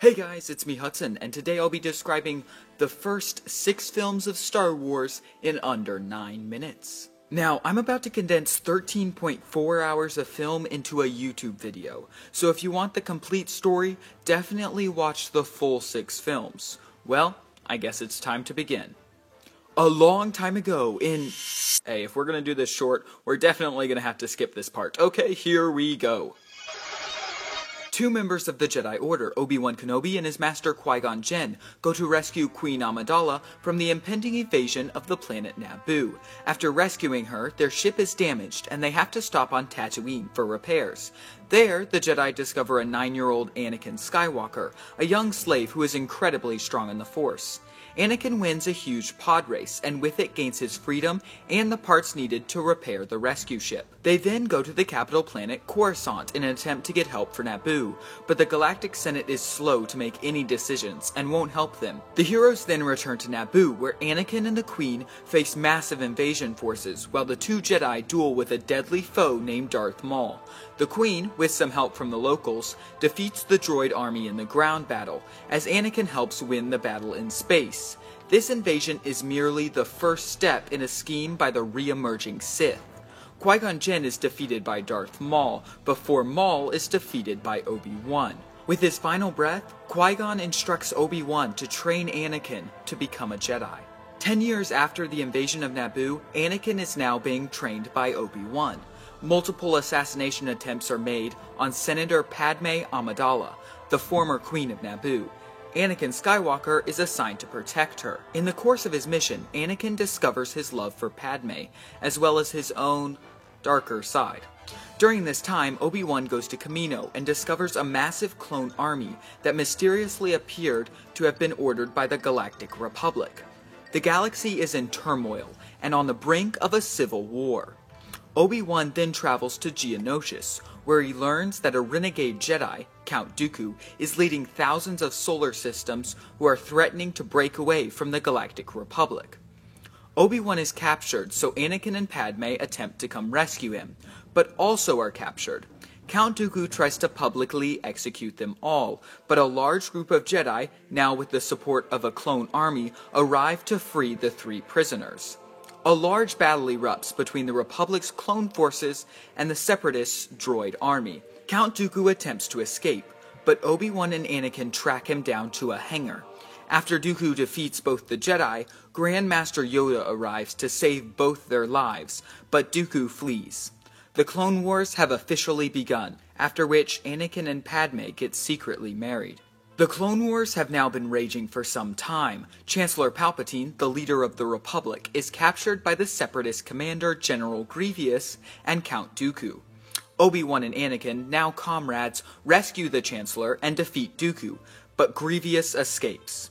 Hey guys, it's me Hudson, and today I'll be describing the first 6 films of Star Wars in under 9 minutes. Now, I'm about to condense 13.4 hours of film into a YouTube video, so if you want the complete story, definitely watch the full 6 films. Well, I guess it's time to begin. A long time ago in... Hey, if we're gonna do this short, we're definitely gonna have to skip this part. Okay, here we go. 2 members of the Jedi Order, Obi-Wan Kenobi and his master Qui-Gon Jinn, go to rescue Queen Amidala from the impending invasion of the planet Naboo. After rescuing her, their ship is damaged and they have to stop on Tatooine for repairs. There, the Jedi discover a 9-year-old Anakin Skywalker, a young slave who is incredibly strong in the Force. Anakin wins a huge pod race, and with it gains his freedom and the parts needed to repair the rescue ship. They then go to the capital planet Coruscant in an attempt to get help for Naboo, but the Galactic Senate is slow to make any decisions and won't help them. The heroes then return to Naboo, where Anakin and the Queen face massive invasion forces, while the 2 Jedi duel with a deadly foe named Darth Maul. The Queen, with some help from the locals, defeats the droid army in the ground battle, as Anakin helps win the battle in space. This invasion is merely the first step in a scheme by the re-emerging Sith. Qui-Gon Jinn is defeated by Darth Maul, before Maul is defeated by Obi-Wan. With his final breath, Qui-Gon instructs Obi-Wan to train Anakin to become a Jedi. 10 years after the invasion of Naboo, Anakin is now being trained by Obi-Wan. Multiple assassination attempts are made on Senator Padme Amidala, the former Queen of Naboo. Anakin Skywalker is assigned to protect her. In the course of his mission, Anakin discovers his love for Padme, as well as his own darker side. During this time, Obi-Wan goes to Kamino and discovers a massive clone army that mysteriously appeared to have been ordered by the Galactic Republic. The galaxy is in turmoil and on the brink of a civil war. Obi-Wan then travels to Geonosis, where he learns that a renegade Jedi, Count Dooku, is leading thousands of solar systems who are threatening to break away from the Galactic Republic. Obi-Wan is captured, so Anakin and Padme attempt to come rescue him, but also are captured. Count Dooku tries to publicly execute them all, but a large group of Jedi, now with the support of a clone army, arrive to free the 3 prisoners. A large battle erupts between the Republic's clone forces and the Separatists' droid army. Count Dooku attempts to escape, but Obi-Wan and Anakin track him down to a hangar. After Dooku defeats both the Jedi, Grand Master Yoda arrives to save both their lives, but Dooku flees. The Clone Wars have officially begun, after which Anakin and Padme get secretly married. The Clone Wars have now been raging for some time. Chancellor Palpatine, the leader of the Republic, is captured by the Separatist commander General Grievous and Count Dooku. Obi-Wan and Anakin, now comrades, rescue the Chancellor and defeat Dooku, but Grievous escapes.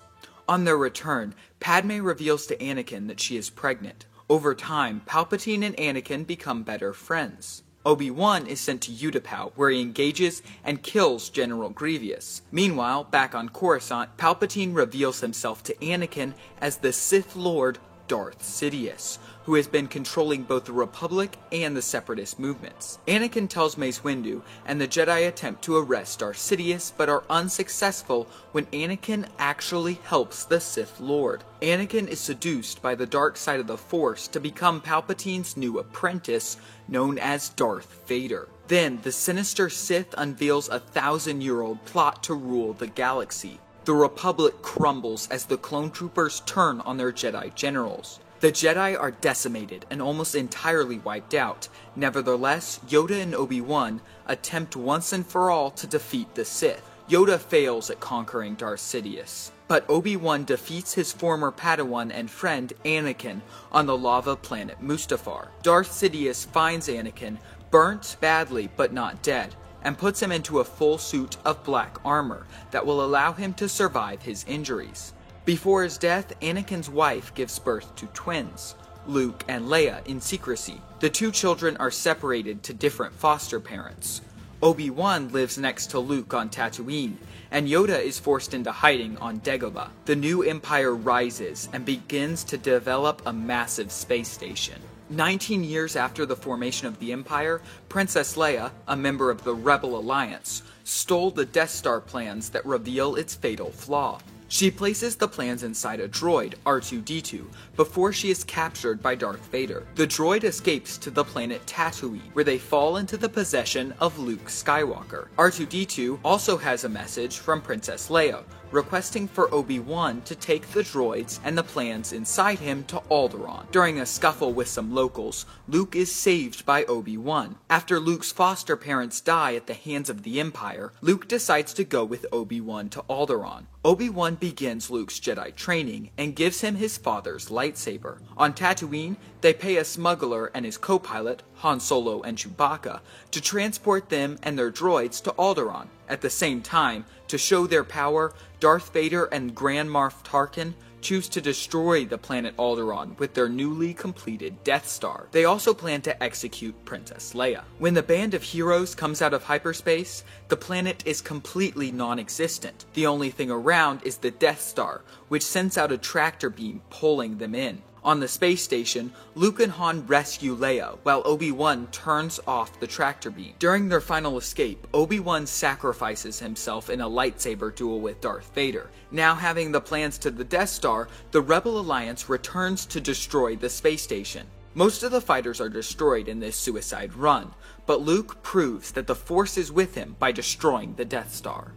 On their return, Padme reveals to Anakin that she is pregnant. Over time, Palpatine and Anakin become better friends. Obi-Wan is sent to Utapau, where he engages and kills General Grievous. Meanwhile, back on Coruscant, Palpatine reveals himself to Anakin as the Sith Lord Darth Sidious, who has been controlling both the Republic and the Separatist movements. Anakin tells Mace Windu, and the Jedi attempt to arrest Darth Sidious, but are unsuccessful when Anakin actually helps the Sith Lord. Anakin is seduced by the dark side of the Force to become Palpatine's new apprentice, known as Darth Vader. Then, the sinister Sith unveils a 1,000-year-old plot to rule the galaxy. The Republic crumbles as the clone troopers turn on their Jedi generals. The Jedi are decimated and almost entirely wiped out. Nevertheless, Yoda and Obi-Wan attempt once and for all to defeat the Sith. Yoda fails at conquering Darth Sidious, but Obi-Wan defeats his former Padawan and friend Anakin on the lava planet Mustafar. Darth Sidious finds Anakin, burnt badly but not dead, and puts him into a full suit of black armor that will allow him to survive his injuries. Before his death, Anakin's wife gives birth to twins, Luke and Leia, in secrecy. The 2 children are separated to different foster parents. Obi-Wan lives next to Luke on Tatooine, and Yoda is forced into hiding on Dagobah. The new Empire rises and begins to develop a massive space station. 19 years after the formation of the Empire, Princess Leia, a member of the Rebel Alliance, stole the Death Star plans that reveal its fatal flaw. She places the plans inside a droid, R2-D2, before she is captured by Darth Vader. The droid escapes to the planet Tatooine, where they fall into the possession of Luke Skywalker. R2-D2 also has a message from Princess Leia, requesting for Obi-Wan to take the droids and the plans inside him to Alderaan. During a scuffle with some locals, Luke is saved by Obi-Wan. After Luke's foster parents die at the hands of the Empire, Luke decides to go with Obi-Wan to Alderaan. Obi-Wan begins Luke's Jedi training and gives him his father's lightsaber. On Tatooine, they pay a smuggler and his co-pilot, Han Solo and Chewbacca, to transport them and their droids to Alderaan. At the same time, to show their power, Darth Vader and Grand Moff Tarkin choose to destroy the planet Alderaan with their newly completed Death Star. They also plan to execute Princess Leia. When the band of heroes comes out of hyperspace, the planet is completely non-existent. The only thing around is the Death Star, which sends out a tractor beam pulling them in. On the space station, Luke and Han rescue Leia, while Obi-Wan turns off the tractor beam. During their final escape, Obi-Wan sacrifices himself in a lightsaber duel with Darth Vader. Now having the plans to the Death Star, the Rebel Alliance returns to destroy the space station. Most of the fighters are destroyed in this suicide run, but Luke proves that the Force is with him by destroying the Death Star.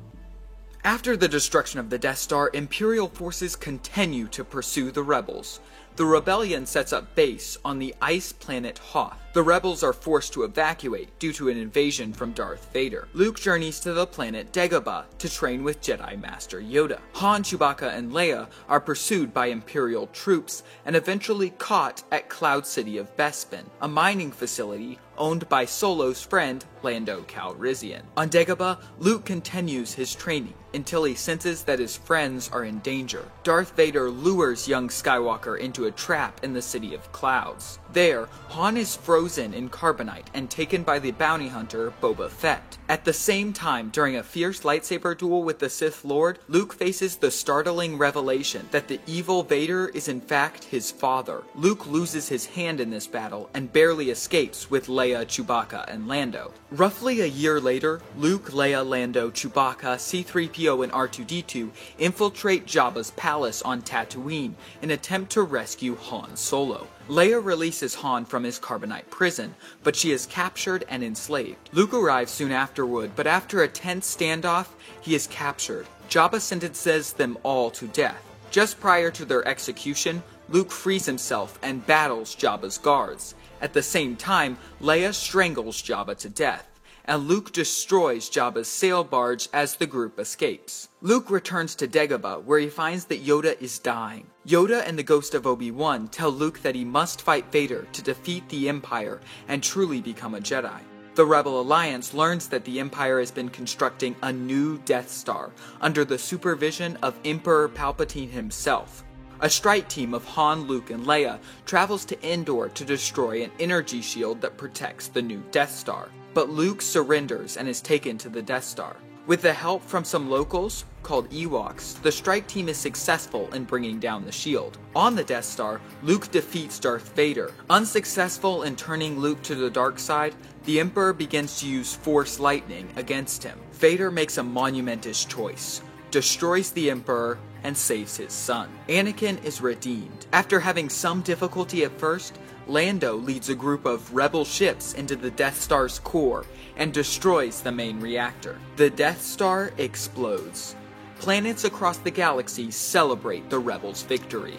After the destruction of the Death Star, Imperial forces continue to pursue the rebels. The rebellion sets up base on the ice planet Hoth. The rebels are forced to evacuate due to an invasion from Darth Vader. Luke journeys to the planet Dagobah to train with Jedi Master Yoda. Han, Chewbacca, and Leia are pursued by Imperial troops and eventually caught at Cloud City of Bespin, a mining facility owned by Solo's friend Lando Calrissian. On Dagobah, Luke continues his training until he senses that his friends are in danger. Darth Vader lures young Skywalker into a trap in the City of Clouds. There, Han is frozen in carbonite and taken by the bounty hunter Boba Fett. At the same time, during a fierce lightsaber duel with the Sith Lord, Luke faces the startling revelation that the evil Vader is in fact his father. Luke loses his hand in this battle and barely escapes with Leia, Chewbacca, and Lando. Roughly a year later, Luke, Leia, Lando, Chewbacca, C-3PO, and R2-D2 infiltrate Jabba's palace on Tatooine in an attempt to rescue Han Solo. Leia releases Han from his carbonite prison, but she is captured and enslaved. Luke arrives soon afterward, but after a tense standoff, he is captured. Jabba sentences them all to death. Just prior to their execution, Luke frees himself and battles Jabba's guards. At the same time, Leia strangles Jabba to death, and Luke destroys Jabba's sail barge as the group escapes. Luke returns to Dagobah, where he finds that Yoda is dying. Yoda and the ghost of Obi-Wan tell Luke that he must fight Vader to defeat the Empire and truly become a Jedi. The Rebel Alliance learns that the Empire has been constructing a new Death Star under the supervision of Emperor Palpatine himself. A strike team of Han, Luke, and Leia travels to Endor to destroy an energy shield that protects the new Death Star. But Luke surrenders and is taken to the Death Star. With the help from some locals, called Ewoks, the strike team is successful in bringing down the shield. On the Death Star, Luke defeats Darth Vader. Unsuccessful in turning Luke to the dark side, the Emperor begins to use Force lightning against him. Vader makes a monumentous choice, destroys the Emperor, and saves his son. Anakin is redeemed. After having some difficulty at first, Lando leads a group of rebel ships into the Death Star's core and destroys the main reactor. The Death Star explodes. Planets across the galaxy celebrate the rebels' victory.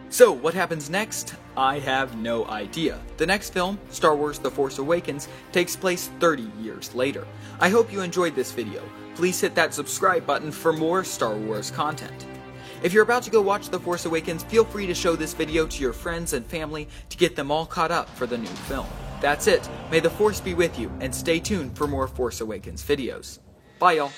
So, what happens next? I have no idea. The next film, Star Wars The Force Awakens, takes place 30 years later. I hope you enjoyed this video. Please hit that subscribe button for more Star Wars content. If you're about to go watch The Force Awakens, feel free to show this video to your friends and family to get them all caught up for the new film. That's it. May the Force be with you, and stay tuned for more Force Awakens videos. Bye, y'all.